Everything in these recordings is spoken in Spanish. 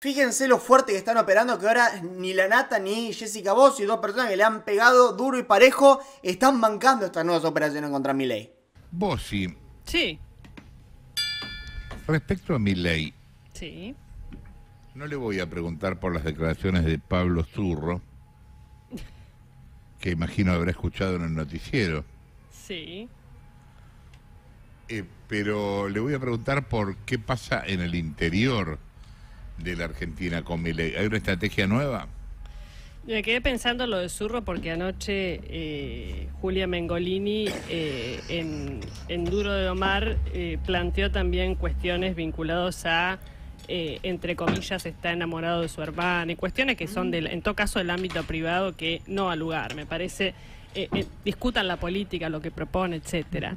Fíjense lo fuerte que están operando, que ahora ni la Nata ni Jessica Bossi, dos personas que le han pegado duro y parejo, están bancando estas nuevas operaciones contra Milei. Bossi, Sí. respecto a Milei, Sí. no le voy a preguntar por las declaraciones de Pablo Zurro, que imagino habrá escuchado en el noticiero, Sí. pero le voy a preguntar por qué pasa en el interior de la Argentina con Milei. ¿Hay una estrategia nueva? Me quedé pensando en lo de Zurro porque anoche Julia Mengolini en Duro de Omar planteó también cuestiones vinculadas a, entre comillas, está enamorado de su hermana y cuestiones que son, en todo caso, del ámbito privado que no al lugar. Me parece, discutan la política, lo que propone, etcétera.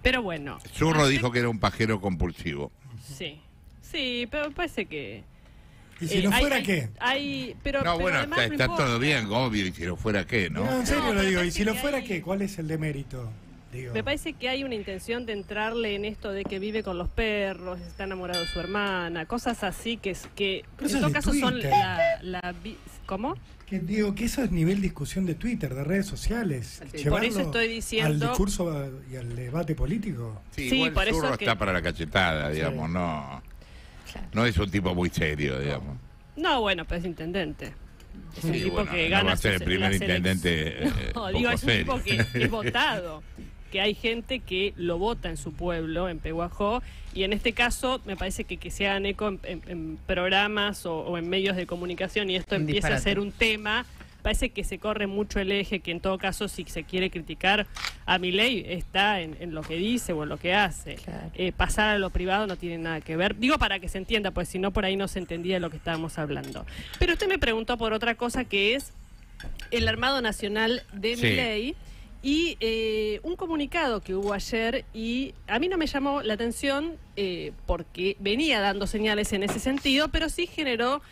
Pero bueno. Zurro dijo que era un pajero compulsivo. Sí, sí, pero parece que... ¿Y si no fuera qué? No, bueno, está todo bien, obvio, y si no fuera qué, ¿no? No, en serio No, lo digo, me ¿y si lo parece que fuera hay- qué? ¿Cuál es el demérito? Digo, Me parece que hay una intención de entrarle en esto de que vive con los perros, está enamorado de su hermana, cosas así que Pero eso en todo es de caso son Twitter. ¿Cómo? que digo que eso es nivel discusión de Twitter, de redes sociales. Por Llevarlo eso estoy diciendo- al discurso y al debate político. Sí, Sí, igual por eso Zurro que- está para la cachetada, digamos, Sí. no es un tipo muy serio, digamos. No, bueno, pero es intendente. Es un Sí, tipo bueno, que no gana va a ser el sus- primer las intendente No, poco digo, es un serio. tipo que es votado, que hay gente que lo vota en su pueblo, en Pehuajó, y en este caso me parece que se hagan eco en programas o en medios de comunicación y esto Un empieza disparate. a ser un tema. Parece que se corre mucho el eje, que en todo caso si se quiere criticar a Milei está en lo que dice o en lo que hace. Claro. Pasar a lo privado no tiene nada que ver. Digo para que se entienda, pues si no por ahí no se entendía de lo que estábamos hablando. Pero usted me preguntó por otra cosa que es el Armado Nacional de Sí. Milei y un comunicado que hubo ayer y a mí no me llamó la atención porque venía dando señales en ese sentido, pero sí generó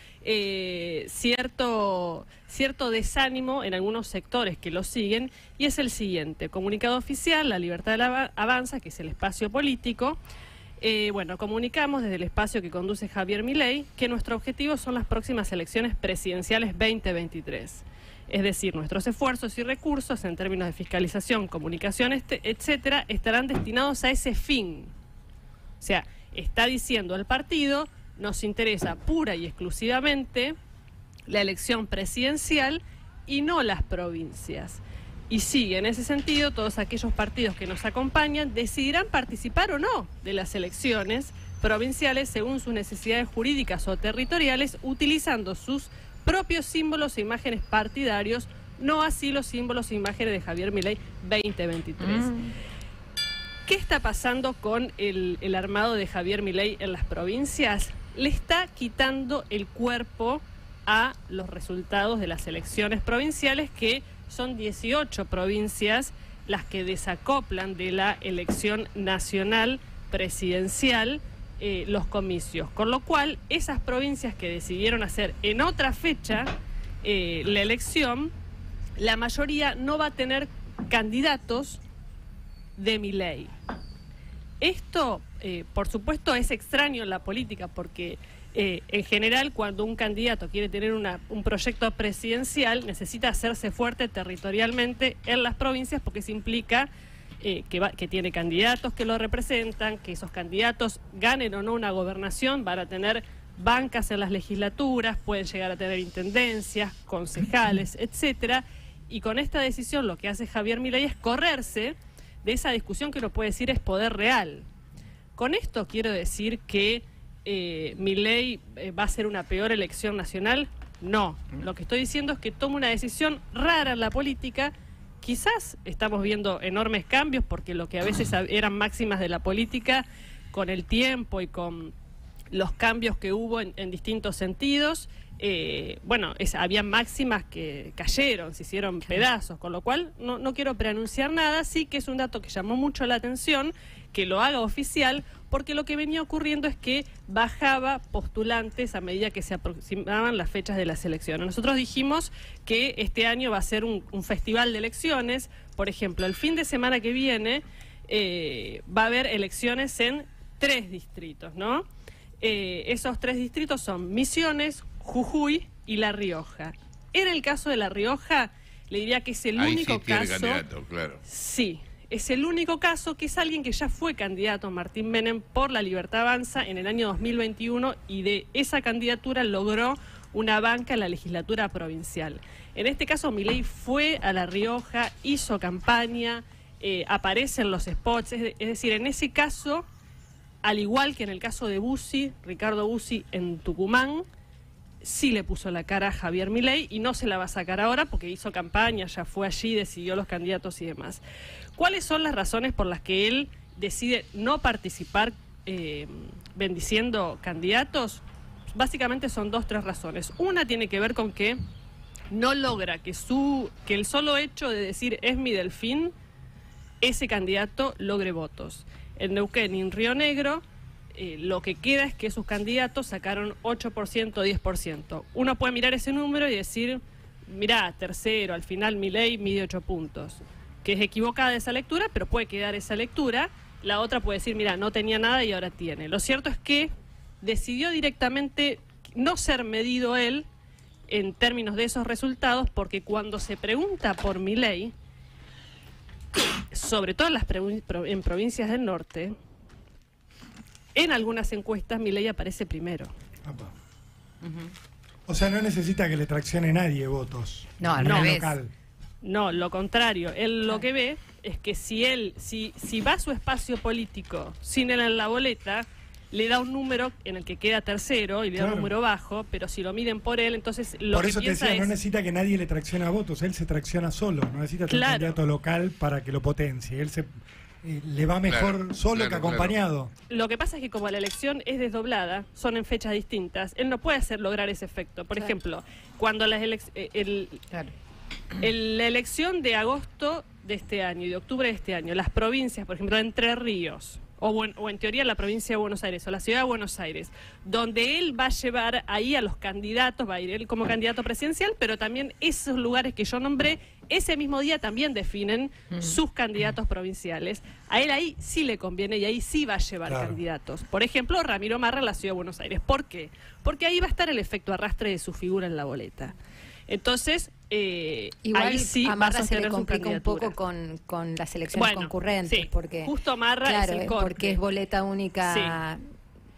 cierto desánimo en algunos sectores que lo siguen y es el siguiente: comunicado oficial, La Libertad Avanza, que es el espacio político. Bueno, comunicamos desde el espacio que conduce Javier Milei que nuestro objetivo son las próximas elecciones presidenciales 2023. Es decir, nuestros esfuerzos y recursos en términos de fiscalización, comunicación, etcétera, estarán destinados a ese fin. O sea, está diciendo el partido, nos interesa pura y exclusivamente la elección presidencial y no las provincias. Y sí, en ese sentido, todos aquellos partidos que nos acompañan decidirán participar o no de las elecciones provinciales según sus necesidades jurídicas o territoriales, utilizando sus propios símbolos e imágenes partidarios, no así los símbolos e imágenes de Javier Milei 2023. ¿Qué está pasando con el armado de Javier Milei en las provincias? Le está quitando el cuerpo a los resultados de las elecciones provinciales, que son 18 provincias las que desacoplan de la elección nacional presidencial los comicios. Con lo cual, esas provincias que decidieron hacer en otra fecha la elección, la mayoría no va a tener candidatos de Milei. Esto, por supuesto, es extraño en la política porque en general cuando un candidato quiere tener un proyecto presidencial necesita hacerse fuerte territorialmente en las provincias porque eso implica que tiene candidatos que lo representan, que esos candidatos ganen o no una gobernación, van a tener bancas en las legislaturas, pueden llegar a tener intendencias, concejales, etcétera. Y con esta decisión lo que hace Javier Milei es correrse de esa discusión que uno puede decir es poder real. Con esto quiero decir que Milei va a ser una peor elección nacional. No, lo que estoy diciendo es que toma una decisión rara en la política. Quizás estamos viendo enormes cambios porque lo que a veces eran máximas de la política, con el tiempo y con los cambios que hubo en distintos sentidos, había máximas que cayeron, se hicieron pedazos, con lo cual no quiero preanunciar nada. Sí que es un dato que llamó mucho la atención, que lo haga oficial, porque lo que venía ocurriendo es que bajaba postulantes a medida que se aproximaban las fechas de las elecciones. Nosotros dijimos que este año va a ser un festival de elecciones. Por ejemplo, el fin de semana que viene va a haber elecciones en 3 distritos, ¿no? Esos 3 distritos son Misiones, Jujuy y La Rioja. En el caso de La Rioja, le diría que es el único sí tiene caso... candidato, claro. Sí, es el único caso que es alguien que ya fue candidato, Martín Menem, por La Libertad Avanza en el año 2021 y de esa candidatura logró una banca en la legislatura provincial. En este caso, Milei fue a La Rioja, hizo campaña, aparecen los spots, es decir, en ese caso, al igual que en el caso de Bussi, Ricardo Bussi en Tucumán, sí le puso la cara a Javier Milei y no se la va a sacar ahora porque hizo campaña, ya fue allí, decidió los candidatos y demás. ¿Cuáles son las razones por las que él decide no participar bendiciendo candidatos? Básicamente son 2 o 3 razones. Una tiene que ver con que no logra que el solo hecho de decir es mi delfín, ese candidato logre votos. En Neuquén y en Río Negro, lo que queda es que sus candidatos sacaron 8%, 10%. Uno puede mirar ese número y decir, mirá, tercero, al final Milei mide 8 puntos. Que es equivocada esa lectura, pero puede quedar esa lectura. La otra puede decir, mirá, no tenía nada y ahora tiene. Lo cierto es que decidió directamente no ser medido él en términos de esos resultados, porque cuando se pregunta por Milei, sobre todo en provincias del norte, en algunas encuestas Milei aparece primero. O sea, no necesita que le traccione nadie votos. No, al a nivel revés. local. No, lo contrario. Él lo que ve es que si va a su espacio político sin él en la boleta, le da un número en el que queda tercero y le da un número bajo, pero si lo miden por él, entonces lo por que eso te piensa decía, es... no necesita que nadie le traccione votos, él se tracciona solo, no necesita tener un candidato local para que lo potencie, él le va mejor solo que acompañado. Lo que pasa es que como la elección es desdoblada, son en fechas distintas, él no puede lograr ese efecto. Por ejemplo, cuando la elección de agosto de este año y de octubre de este año, las provincias, por ejemplo, de Entre Ríos, o en teoría la provincia de Buenos Aires o la ciudad de Buenos Aires, donde él va a llevar ahí a los candidatos, va a ir él como candidato presidencial, pero también esos lugares que yo nombré, ese mismo día también definen sus candidatos provinciales. A él ahí sí le conviene y ahí sí va a llevar candidatos. Por ejemplo, Ramiro Marra en la ciudad de Buenos Aires. ¿Por qué? Porque ahí va a estar el efecto arrastre de su figura en la boleta. Entonces, igual ahí sí a Marra se le su complica un candidatura. poco con las elecciones concurrentes, sí, porque justo Marra es el corte. porque es boleta única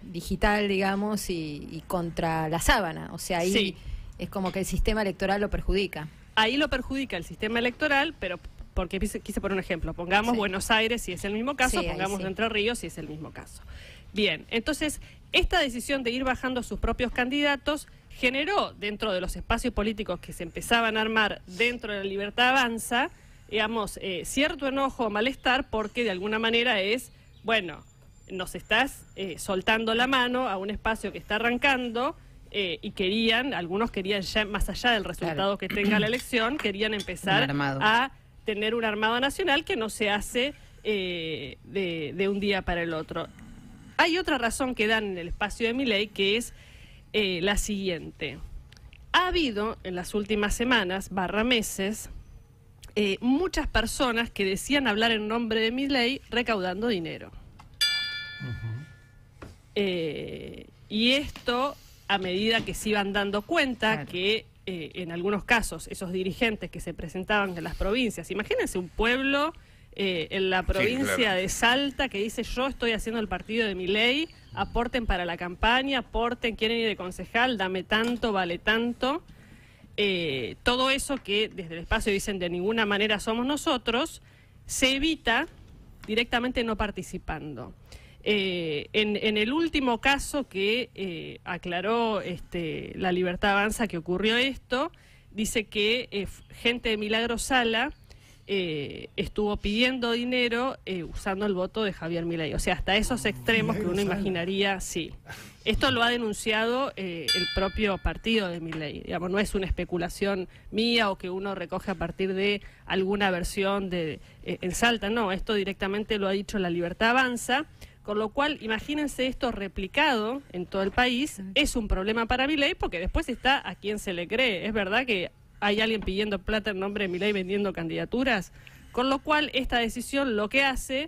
digital, digamos, y contra la sábana, o sea, ahí es como que el sistema electoral lo perjudica. Ahí lo perjudica el sistema electoral, pero porque quise poner un ejemplo, pongamos Buenos Aires si es el mismo caso, pongamos Entre Ríos si es el mismo caso. Bien, entonces esta decisión de ir bajando sus propios candidatos generó dentro de los espacios políticos que se empezaban a armar dentro de La Libertad Avanza, digamos, cierto enojo o malestar, porque de alguna manera es, bueno, nos estás soltando la mano a un espacio que está arrancando, y algunos querían ya, más allá del resultado que tenga la elección, querían empezar a tener un armado nacional que no se hace de un día para el otro. Hay otra razón que dan en el espacio de Milei, que es la siguiente. Ha habido en las últimas semanas, meses, muchas personas que decían hablar en nombre de Milei recaudando dinero. Y esto, a medida que se iban dando cuenta que en algunos casos esos dirigentes que se presentaban en las provincias, imagínense un pueblo en la provincia de Salta que dice yo estoy haciendo el partido de Milei, aporten para la campaña, aporten, quieren ir de concejal, dame tanto, vale tanto. Todo eso que desde el espacio dicen de ninguna manera somos nosotros, se evita directamente no participando. En el último caso que aclaró La Libertad Avanza que ocurrió esto, dice que gente de Milagro Sala estuvo pidiendo dinero usando el voto de Javier Milei. O sea, hasta esos extremos que uno imaginaría, sí. Esto lo ha denunciado el propio partido de Milei. Digamos, no es una especulación mía o que uno recoge a partir de alguna versión en Salta. No, esto directamente lo ha dicho La Libertad Avanza. Con lo cual, imagínense esto replicado en todo el país. Es un problema para Milei porque después está a quien se le cree. Es verdad que hay alguien pidiendo plata en nombre de Milei vendiendo candidaturas. Con lo cual, esta decisión lo que hace,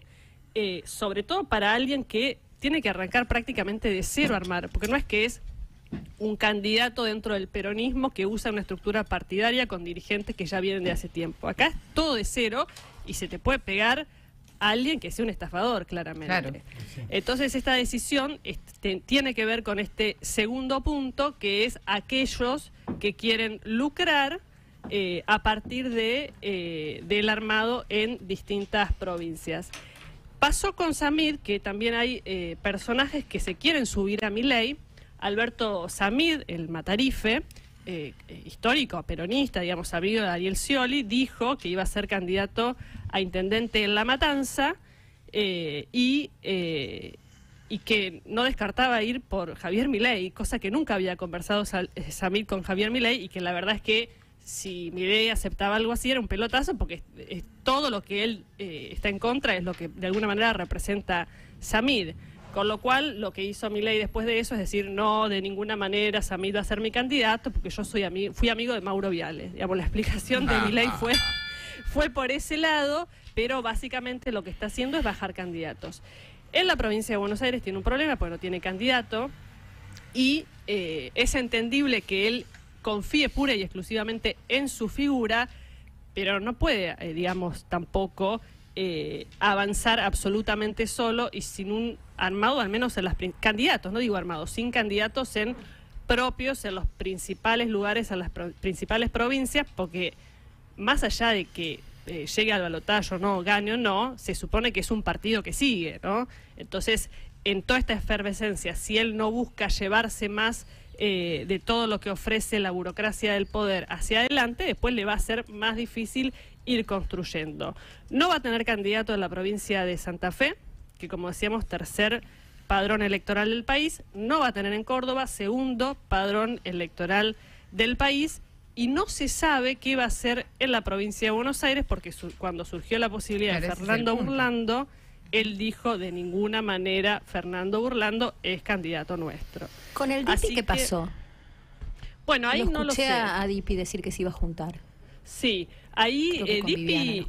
sobre todo para alguien que tiene que arrancar prácticamente de cero a armar, porque no es que es un candidato dentro del peronismo que usa una estructura partidaria con dirigentes que ya vienen de hace tiempo. Acá es todo de cero y se te puede pegar a alguien que sea un estafador, claramente. Claro. Entonces esta decisión tiene que ver con este segundo punto, que es aquellos que quieren lucrar a partir del armado en distintas provincias. Pasó con Samid, que también hay personajes que se quieren subir a Milei. Alberto Samid, el matarife, histórico, peronista, digamos, amigo de Ariel Scioli, dijo que iba a ser candidato a intendente en La Matanza y que no descartaba ir por Javier Milei, cosa que nunca había conversado Samid con Javier Milei, y que la verdad es que si Milei aceptaba algo así era un pelotazo, porque todo lo que él está en contra es lo que de alguna manera representa Samid. Con lo cual, lo que hizo Milei después de eso es decir, no, de ninguna manera Samid va a ser mi candidato, porque yo fui amigo de Mauro Viale. Digamos, la explicación de Milei fue por ese lado, pero básicamente lo que está haciendo es bajar candidatos. En la provincia de Buenos Aires tiene un problema, porque no tiene candidato, y es entendible que él confíe pura y exclusivamente en su figura, pero no puede, digamos, tampoco avanzar absolutamente solo y sin un armado, al menos en los candidatos, no digo armados, sin candidatos propios en los principales lugares, en las principales provincias, porque más allá de que llegue al balotaje o no, gane o no, se supone que es un partido que sigue, ¿no? Entonces, en toda esta efervescencia, si él no busca llevarse más de todo lo que ofrece la burocracia del poder hacia adelante, después le va a ser más difícil ir construyendo. No va a tener candidato en la provincia de Santa Fe, que como decíamos, tercer padrón electoral del país. No va a tener en Córdoba, segundo padrón electoral del país. Y no se sabe qué va a hacer en la provincia de Buenos Aires, porque cuando surgió la posibilidad de Fernando Burlando, él dijo, de ninguna manera Fernando Burlando es candidato nuestro. ¿Con el Dipi qué pasó? Bueno, ahí no lo sé. Escuché a Dipi decir que se iba a juntar. Sí, ahí Dipi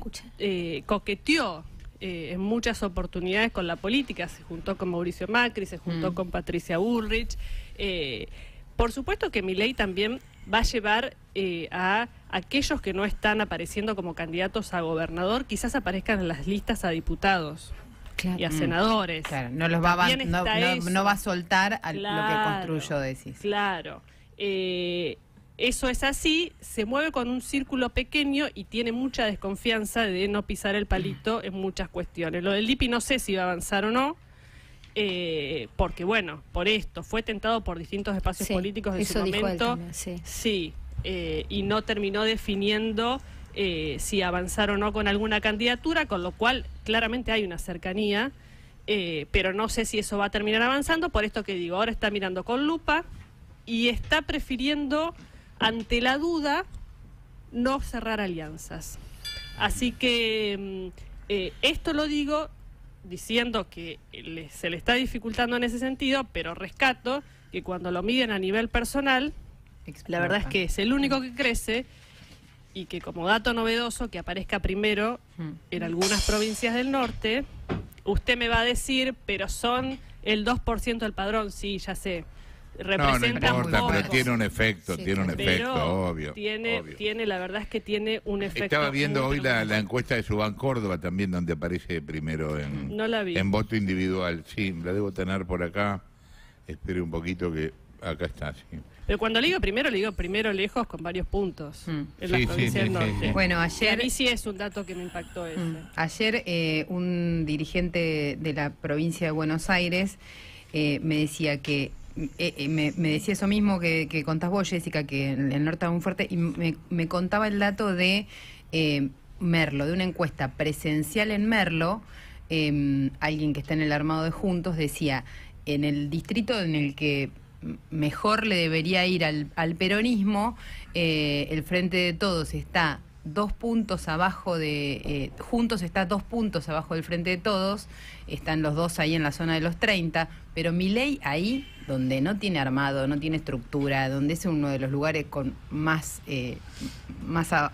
coqueteó en muchas oportunidades con la política, se juntó con Mauricio Macri, se juntó con Patricia Bullrich. Por supuesto que Milei también va a llevar a aquellos que no están apareciendo como candidatos a gobernador, quizás aparezcan en las listas a diputados. Claro. Y a senadores. Claro, no los va no va a soltar a lo que construyó, decís. Claro. Eso es así, se mueve con un círculo pequeño y tiene mucha desconfianza de no pisar el palito en muchas cuestiones. Lo del Dipi no sé si va a avanzar o no, porque bueno, por esto, fue tentado por distintos espacios políticos en su momento. Sí, y no terminó definiendo si avanzar o no con alguna candidatura, con lo cual claramente hay una cercanía, pero no sé si eso va a terminar avanzando, por esto que digo, ahora está mirando con lupa y está prefiriendo, ante la duda, no cerrar alianzas. Así que esto lo digo diciendo que se le está dificultando en ese sentido, pero rescato que cuando lo miden a nivel personal, la verdad es que es el único que crece, y que como dato novedoso que aparezca primero en algunas provincias del norte, usted me va a decir, pero son el 2% del padrón, sí, ya sé. Representa no importa, pero tiene un efecto, obvio. Tiene, la verdad es que tiene un efecto. Estaba viendo hoy la encuesta de Subán Córdoba también, donde aparece primero no la vi. En voto individual. Sí, la debo tener por acá. Espere un poquito que acá está, sí. Pero cuando le digo primero lejos con varios puntos en la provincia del norte. Sí. Bueno, ayer... a mí sí es un dato que me impactó ese. Ayer un dirigente de la provincia de Buenos Aires me decía que me decía eso mismo que contás vos, Jessica, que el norte está muy fuerte, y me contaba el dato de Merlo, de una encuesta presencial en Merlo. Alguien que está en el armado de Juntos decía, en el distrito en el que mejor le debería ir al peronismo, el Frente de Todos está 2 puntos abajo de... Juntos está 2 puntos abajo del Frente de Todos, están los dos ahí en la zona de los 30, pero Milei ahí, donde no tiene armado, no tiene estructura, donde es uno de los lugares con más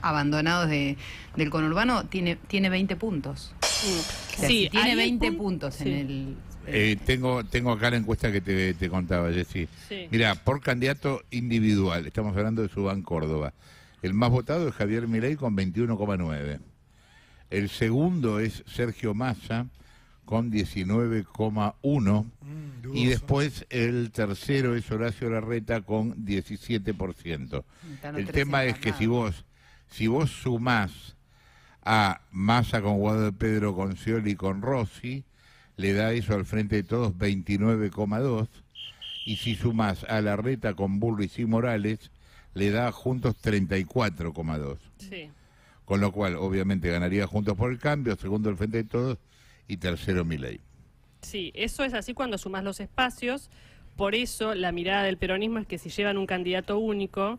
abandonados del conurbano, tiene 20 puntos. O sea, sí, si tiene 20 puntos en el Tengo acá la encuesta que te contaba, Jessy. Sí. Mira, por candidato individual, estamos hablando de Subán Córdoba. El más votado es Javier Milei con 21,9. El segundo es Sergio Massa con 19,1. Y después el tercero es Horacio Larreta con 17%. El tema es que si vos sumás a Massa con Guado de Pedro, con Scioli y con Rossi, le da eso al Frente de Todos 29,2, y si sumás a Larreta con Bullrich y Morales, le da Juntos 34,2. Sí. Con lo cual, obviamente, ganaría Juntos por el Cambio, segundo el Frente de Todos y tercero Milei. Sí, eso es así cuando sumás los espacios. Por eso la mirada del peronismo es que si llevan un candidato único,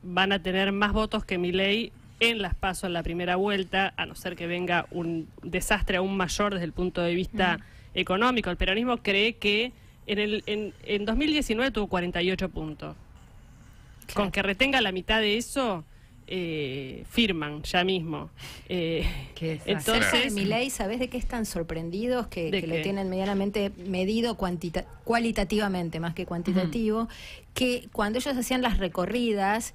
van a tener más votos que Milei en las PASO en la primera vuelta, a no ser que venga un desastre aún mayor desde el punto de vista económico. El peronismo cree que en 2019 tuvo 48 puntos. Claro. Con que retenga la mitad de eso, firman ya mismo. Entonces, Milei, ¿sabés de qué están sorprendidos? Que lo tienen medianamente medido cualitativamente, más que cuantitativo, que cuando ellos hacían las recorridas,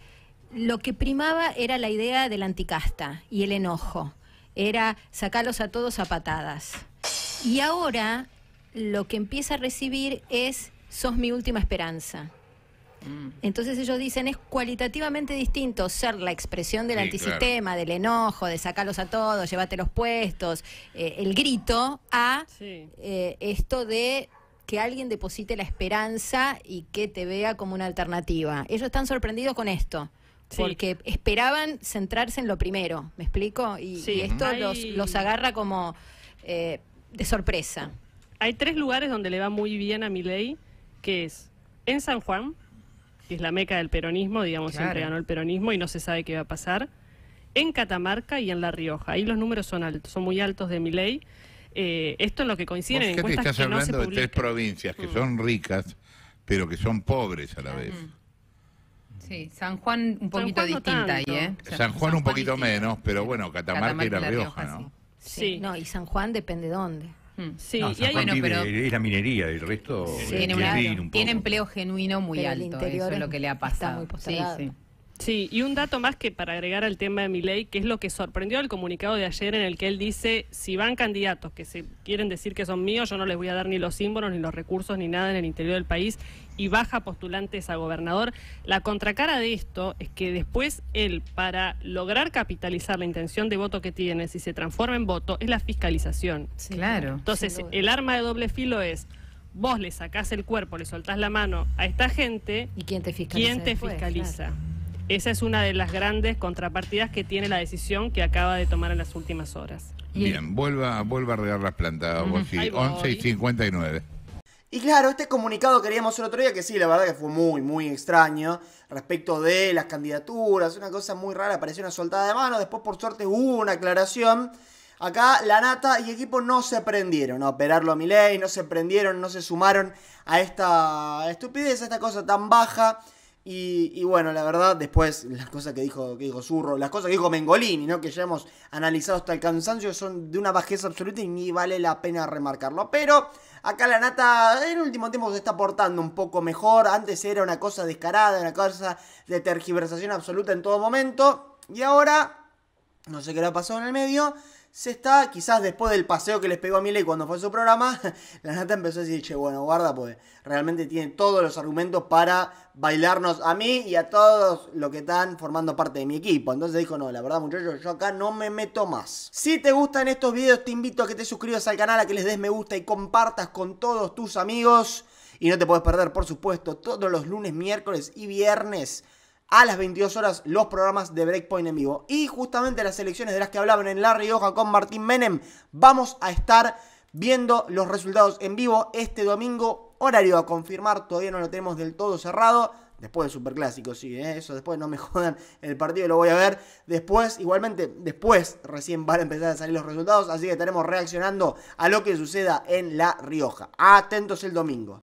lo que primaba era la idea de la anticasta y el enojo. Era sacarlos a todos a patadas. Y ahora lo que empieza a recibir es: sos mi última esperanza. Entonces ellos dicen, es cualitativamente distinto ser la expresión del antisistema, del enojo, de sacarlos a todos, llévate los puestos, el grito, a esto de que alguien deposite la esperanza y que te vea como una alternativa. Ellos están sorprendidos con esto, porque esperaban centrarse en lo primero, ¿me explico? Y esto los agarra como de sorpresa. Hay 3 lugares donde le va muy bien a Milei, que es en San Juan, que es la meca del peronismo, digamos, siempre ganó el peronismo y no se sabe qué va a pasar, en Catamarca y en La Rioja. Ahí los números son muy altos de Milei. Esto en lo que coinciden en encuestas estás que no se hablando de publican. 3 provincias que son ricas, pero que son pobres a la vez. Sí, San Juan un poquito distinta ahí, ¿eh? San Juan un poquito menos, pero bueno, Catamarca y La Rioja, ¿no? Sí. No, y San Juan depende de dónde. Sí, no, y hay pero es la minería, el resto tiene empleo genuino muy pero alto, eso es lo que le ha pasado. Está muy Sí, y un dato más que para agregar al tema de Milei, que es lo que sorprendió al comunicado de ayer, en el que él dice: si van candidatos que se quieren decir que son míos, yo no les voy a dar ni los símbolos, ni los recursos, ni nada en el interior del país, y baja postulantes a gobernador. La contracara de esto es que después él, para lograr capitalizar la intención de voto que tiene, si se transforma en voto, es la fiscalización. Sí, claro. Entonces, el arma de doble filo es: vos le sacás el cuerpo, le soltás la mano a esta gente, ¿y quién te fiscaliza? Claro. Esa es una de las grandes contrapartidas que tiene la decisión que acaba de tomar en las últimas horas. Bien, vuelva a regar las plantas, vos sí, 11:59. Y claro, este comunicado queríamos el otro día, que sí, la verdad que fue muy, muy extraño, respecto de las candidaturas, una cosa muy rara, parecía una soltada de mano, después por suerte hubo una aclaración. Acá la Nata y equipo no se prendieron a operarlo a Milei, no se prendieron, no se sumaron a esta estupidez, a esta cosa tan baja. Y bueno, la verdad, después las cosas que dijo Zurro, las cosas que dijo Mengolini, ¿no? Que ya hemos analizado hasta el cansancio, son de una bajeza absoluta y ni vale la pena remarcarlo. Pero acá la Nata en el último tiempo se está portando un poco mejor. Antes era una cosa descarada, una cosa de tergiversación absoluta en todo momento. Y ahora, no sé qué le ha pasado en el medio, se está, quizás después del paseo que les pegó a Milei cuando fue su programa, la Nata empezó a decir, che, bueno, guarda, pues realmente tiene todos los argumentos para bailarnos a mí y a todos los que están formando parte de mi equipo. Entonces dijo, no, la verdad, muchachos, yo acá no me meto más. Si te gustan estos videos, te invito a que te suscribas al canal, a que les des me gusta y compartas con todos tus amigos. Y no te puedes perder, por supuesto, todos los lunes, miércoles y viernes a las 22 horas los programas de Breakpoint en vivo. Y justamente las elecciones de las que hablaban en La Rioja con Martín Menem, vamos a estar viendo los resultados en vivo este domingo. Horario a confirmar, todavía no lo tenemos del todo cerrado. Después del Superclásico, sí, eso después no me jodan, el partido lo voy a ver después. Igualmente, después recién van a empezar a salir los resultados, así que estaremos reaccionando a lo que suceda en La Rioja. Atentos el domingo.